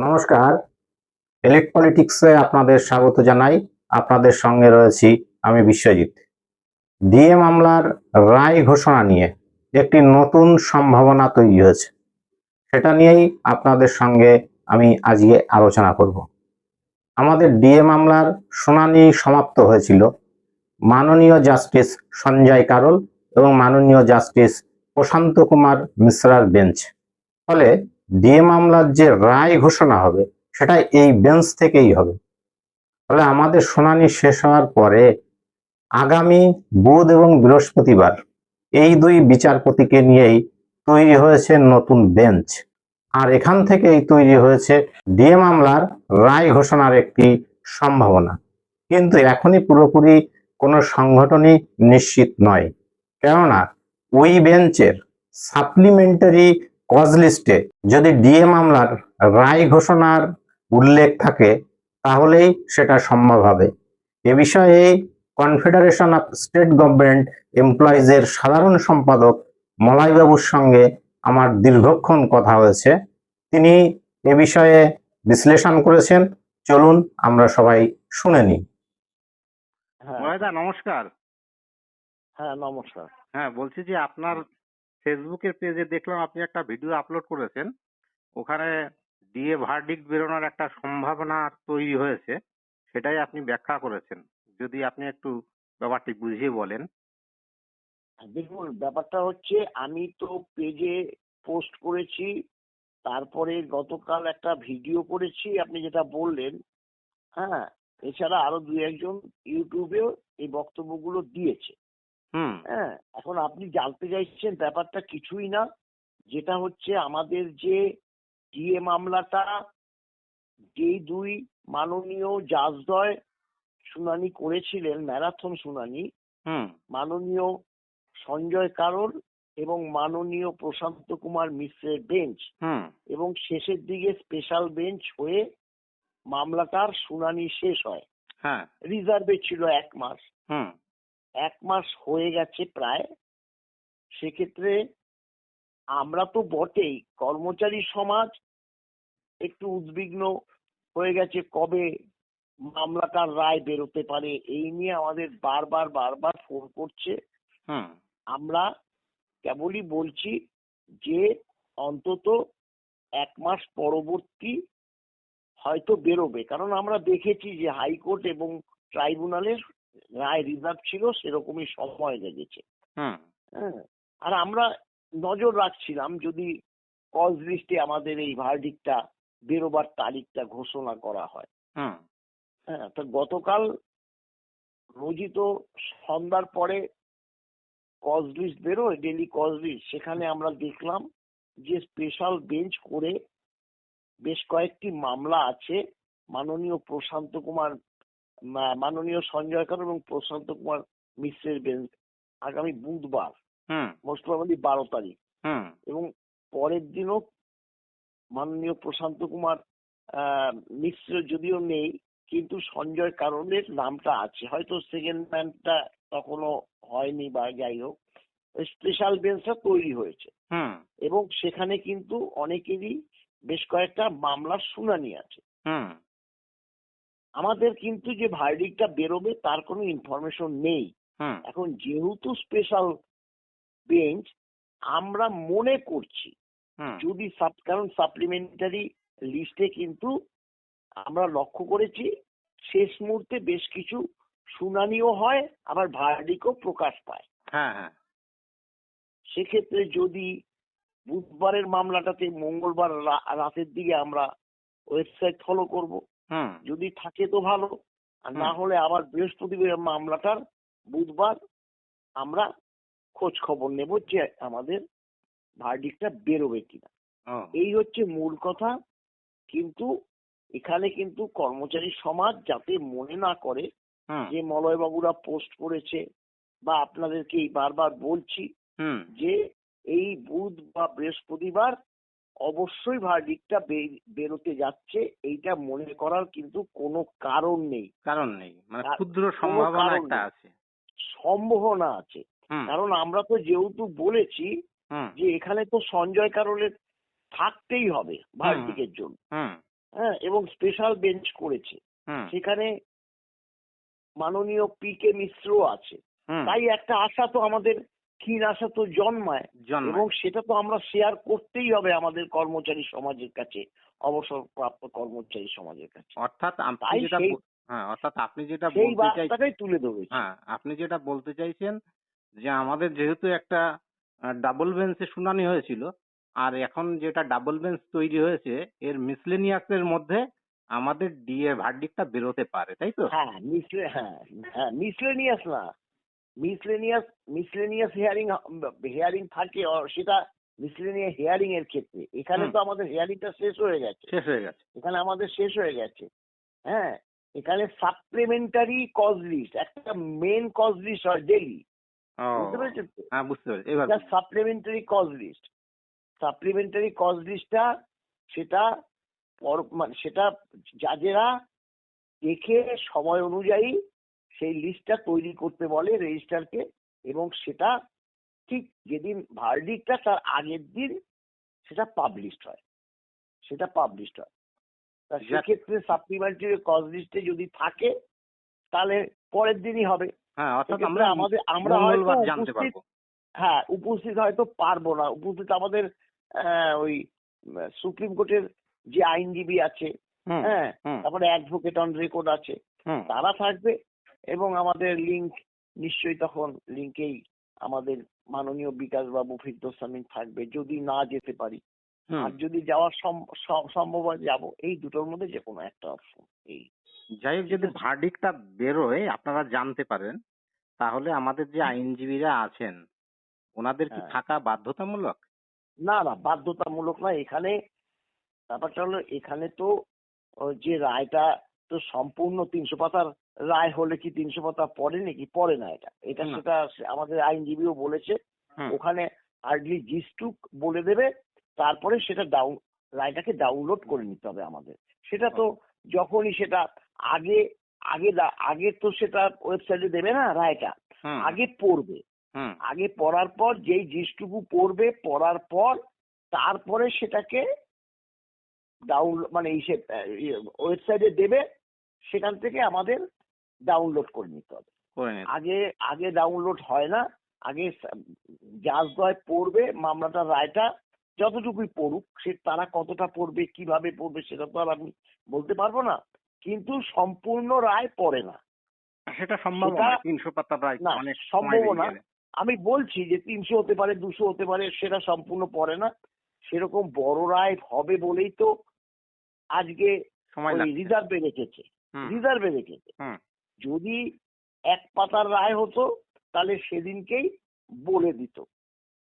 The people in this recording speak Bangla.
নমস্কার, ইলেক্ট পলিটিক্সে আপনাদের স্বাগত জানাই। আপনাদের সঙ্গে রয়েছি আমি বিশ্বজিৎ। ডিএ মামলার রায় ঘোষণা নিয়ে একটি নতুন সম্ভাবনা তৈরি হয়েছে, সেটা নিয়েই আপনাদের সঙ্গে আমি আজকে আলোচনা করব। আমাদের ডিএ মামলার শুনানি সমাপ্ত হয়েছিল মাননীয় জাস্টিস সঞ্জয় কারোল এবং মাননীয় জাস্টিস প্রশান্ত কুমার মিশ্রার বেঞ্চ। ফলে ডিএ মামলার যে রায় ঘোষণা হবে সেটা এই বেঞ্চ থেকেই হবে। ফলে আমাদের শুনানি শেষ হওয়ার পরে আগামী বুধ এবং বৃহস্পতিবার এই দুই বিচারপতিকে নিয়েই তৈরি হয়েছে নতুন বেঞ্চ, আর এখান থেকেই তৈরি হয়েছে ডিএ মামলার রায় ঘোষণার একটি সম্ভাবনা। কিন্তু এখনই পুরোপুরি কোনো সংগঠনই নিশ্চিত নয়, কেননা ওই বেঞ্চের সাপ্লিমেন্টারি কজ লিস্টে যদি ডিএ মামলার রায় ঘোষণার উল্লেখ থাকে তাহলেই সেটা সম্ভব হবে। এ বিষয়ে কনফেডারেশন অফ স্টেট গভর্নমেন্ট এমপ্লয়িজের সাধারণ সম্পাদক মলয়বাবুর সঙ্গে আমার দীর্ঘক্ষণ কথা হয়েছে। তিনি এ বিষয়ে বিশ্লেষণ করেছেন, চলুন আমরা সবাই শুনে নিই। মলয়দা নমস্কার। হ্যাঁ নমস্কার। হ্যাঁ, বলছি যে আপনার ফেসবুকের পেজে দেখলাম আপনি একটা ভিডিও আপলোড করেছেন, ওখানে ডিএ ভার্ডিক্ট বেরোনোর একটা সম্ভাবনা তৈরি হয়েছে, সেটাই আপনি ব্যাখ্যা করেছেন। যদি আপনি একটু ব্যাপারটি বুঝিয়ে বলেন। দেখুন, ব্যাপারটা হচ্ছে আমি তো পেজে পোস্ট করেছি, তারপরে গতকাল একটা ভিডিও করেছি আপনি যেটা বললেন। হ্যাঁ, এছাড়া আরো দু একজন ইউটিউবেও এই বক্তব্যগুলো দিয়েছে। হ্যাঁ, এখন আপনি জানতে চাইছেন ব্যাপারটা কিছুই না, যেটা হচ্ছে আমাদের যে ডিএ মামলাটা যেই দুই মাননীয় জাজদ্বয় শুনানি করেছিলেন, ম্যারাথন শুনানি, মাননীয় সঞ্জয় কারোল এবং মাননীয় প্রশান্ত কুমার মিশ্রের বেঞ্চ, এবং শেষের দিকে স্পেশাল বেঞ্চ হয়ে মামলাটার শুনানি শেষ হয়। রিজার্ভে ছিল 1 মাস। 1 মাস হয়ে গেছে প্রায়। সেক্ষেত্রে আমরা তো বটেই, কর্মচারী সমাজ একটু উদ্বিগ্ন হয়ে গেছে কবে মামলাটার রায় বেরোতে পারে, এই নিয়ে আমাদের বারবার ফোন করছে। আমরা কেবলই বলছি যে অন্তত 1 মাস পরবর্তী হয়তো বেরোবে, কারণ আমরা দেখেছি যে হাইকোর্ট এবং ট্রাইব্যুনালের রায় রিজার্ভ ছিল, সেরকমই সময় লেগেছে। হ্যাঁ, আর আমরা নজর রাখছিলাম যদি কজ লিস্টে আমাদের এই ভার্ডিক্টটা বেরোবার তারিখটা ঘোষণা করা হয়। হ্যাঁ, তো গতকাল রোজই তো সন্ধ্যার পরে কজ লিস্ট বেরোয়, ডেলি কজ লিস্ট, সেখানে আমরা দেখলাম যে স্পেশাল বেঞ্চ করে বেশ কয়েকটি মামলা আছে মাননীয় প্রশান্ত কুমার, মাননীয় সঞ্জয় কারোল এবং প্রশান্ত কুমার মিশ্রের বেঞ্চ আগামী বুধবার, মোস্ট প্রবাবলি 12 তারিখ, এবং পরের দিনও মাননীয় প্রশান্ত কুমার মিশ্র যদিও নেই, কিন্তু সঞ্জয় কারোলের নামটা আছে, হয়তো সেকেন্ড ম্যানটা তখনও হয়নি বা যাই হোক, স্পেশাল বেঞ্চটা তৈরি হয়েছে এবং সেখানে কিন্তু অনেকেরই বেশ কয়েকটা মামলার শুনানি আছে। আমাদের কিন্তু যে ভার্ডিক্টটা বেরোবে তার কোনো ইনফরমেশন নেই এখন, যেহেতু স্পেশাল বেঞ্চ। আমরা মনে করছি যদি কারণ সাপ্লিমেন্টারি লিস্টে কিন্তু আমরা লক্ষ্য করেছি শেষ মুহূর্তে বেশ কিছু শুনানিও হয়, আবার ভার্ডিক্টও প্রকাশ পায়। সেক্ষেত্রে যদি বুধবারের মামলাটাতে মঙ্গলবার রাতের দিকে আমরা ওয়েবসাইট ফলো করব, যদি থাকে তো ভালো, আর না হলে আবার বৃহস্পতিবার মামলাটার বুধবার আমরা খোঁজ খবর নেব যে আমাদের ভার্ডিক্টটা বেরোবে কিনা। এই হচ্ছে মূল কথা। কিন্তু এখানে কিন্তু কর্মচারী সমাজ যাতে মনে না করে যে মলয় বাবুরা পোস্ট করেছে, বা আপনাদেরকে বারবার বলছি যে এই বুধ বা বৃহস্পতিবার অবশ্যই ভার্ডিক্টটা বেরোতে যাচ্ছে, এইটা মনে করার কিন্তু কোনো কারণ নেই। মানে ক্ষুদ্র সম্ভাবনা একটা আছে, সম্ভাবনা আছে। কারণ আমরা তো যেহেতু বলেছি যে এখানে তো সঞ্জয় কারোলের থাকতেই হবে ভার্ডিক্টের জন্য। হ্যাঁ, এবং স্পেশাল বেঞ্চ করেছে। হুম সেখানে মাননীয় পি.কে. মিশ্র আছে। হুম তাই একটা আশা তো আমাদের, ক্ষীণ আশা তো জন্মায়, জন্মায়। এবং সেটা তো আমরা শেয়ার করতেই হবে আমাদের কর্মচারী সমাজের কাছে, অবসরপ্রাপ্ত কর্মচারী সমাজের কাছে। অর্থাৎ আপনি তাই যেটা সেই হ্যাঁ, অর্থাৎ আপনি যেটা সেই বলতে চাইছেন, বার্তাটাই তুলে ধরেছি। হ্যাঁ, আপনি যেটা বলতে চাইছেন যে আমাদের যেহেতু একটা ডাবল বেঞ্চে শুনানি হয়েছিল, আর এখন যেটা ডাবল বেঞ্চ তৈরি হয়েছে এর মিসলেনিয়াস এর মধ্যে আমাদের ডিএ ভার্ডিক্টটা বেরোতে পারে, তাই তো? হ্যাঁ, মিসলেনিয়াস না, মিসলেনিয়াস হিয়ারিং থাকে, সেটা মিসলেনিয়াস হিয়ারিং এর ক্ষেত্রে। এখানে হুম। তো আমাদের হিয়ারিংটা শেষ হয়ে গেছে, শেষ হয়ে গেছে। এখানে আমাদের শেষ হয়ে গেছে। হ্যাঁ, এখানে সাপ্লিমেন্টারি কজ লিস্ট, একটা মেন কজ লিস্ট হয় ডেলি, ও, বুঝতে পেরেছেন তো? হ্যাঁ, বুঝতে পেরেছি এবার। এটা supplementary cause list. Supplementary cause লিস্টটা সেটা মানে সেটা জাজেরা দেখে সময় অনুযায়ী সেই লিস্টটা তৈরি করতে বলে রেজিস্ট্রারকে, এবং সেটা ঠিক যেদিন ভার্ডিক্টটা তার আগের দিন সেটা পাবলিশড হয়, সেটা পাবলিশড হয়। তা সেক্ষেত্রে সাপ্লিমেন্টারি কজ লিস্টে যদি থাকে তাহলে পরের দিনই হবে। হ্যাঁ, অর্থাৎ সেক্ষেত্রে আমরা আমরা হয়তো মঙ্গলবার জানতে উপস্থিত, পারবো। হ্যাঁ উপস্থিত হয়তো পারবো না। উপস্থিত আমাদের ওই সুপ্রিম কোর্টের যে আইনজীবী আছে, হুম হ্যাঁ, হুম তারপরে অ্যাডভোকেট অন রেকর্ড আছে, হুম তারা থাকবে, এবং আমাদের লিঙ্ক নিশ্চয়ই তখন লিঙ্কেই আমাদের মাননীয় বিকাশ বাবু, ফিরদৌস আমিন থাকবে যদি না যেতে পারি। হুম। আর যদি যাওয়ার সম্ভব হয় যাবো। এই দুটোর মধ্যে যে কোনো একটা অপশন। এই যাই হোক, যদি ভার্ডিক্টটা বেরোয় আপনারা জানতে পারেন, তাহলে আমাদের যে আইনজীবীরা আছেন ওনাদের কি হ্যাঁ। থাকা বাধ্যতামূলক? না না, বাধ্যতামূলক না। এখানে ব্যাপারটা হলো, এখানে তো যে রায়টা তো সম্পূর্ণ 300 পাতার রায় হলে কি 300 পাতা পড়ে নাকি? পড়ে না। এটা এটা না। সেটা আমাদের আইনজীবীও বলেছে। হুম। ওখানে হার্ডলি জিস্টুক বলে দেবে, তারপরে সেটা রায়টাকে ডাউনলোড করে নিতে হবে আমাদের। সেটা তো যখনই সেটা আগে আগে আগে তো সেটা ওয়েবসাইটে দেবে না রায়টা, হুম আগে পড়বে। হুম আগে পড়ার পর যেই জিস্টুকু পড়বে, পড়ার পর তারপরে সেটাকে মানে ওয়েবসাইটে দেবে, সেখান থেকে আমাদের ডাউনলোড করে নিতে হবে। করে নিন। আগে আগে ডাউনলোড হয় না। আগে জাজদ্বয় পড়বে মামলাটার রায়টা, যতটুকুই পড়ুক, সে তারা কতটা পড়বে, কিভাবে পড়বে, সেটা তো আর আমি বলতে পারবো না, কিন্তু সম্পূর্ণ রায় পড়ে না। সেটা সম্ভব সেটা না, 300 পাতা প্রায় না, অনেক সময় সম্ভব লেগে না। গেলে। আমি বলছি যে 300 হতে পারে, 200 হতে পারে, সেটা সম্পূর্ণ পড়ে না। সেরকম বড় রায় হবে বলেই তো আজকে সময় ওই লাগছে। রিজার্ভে রেখেছে, হুম রিজার্ভে রেখেছে। হুম যদি এক পাতার রায় হতো তাহলে সেদিনকেই বলে দিত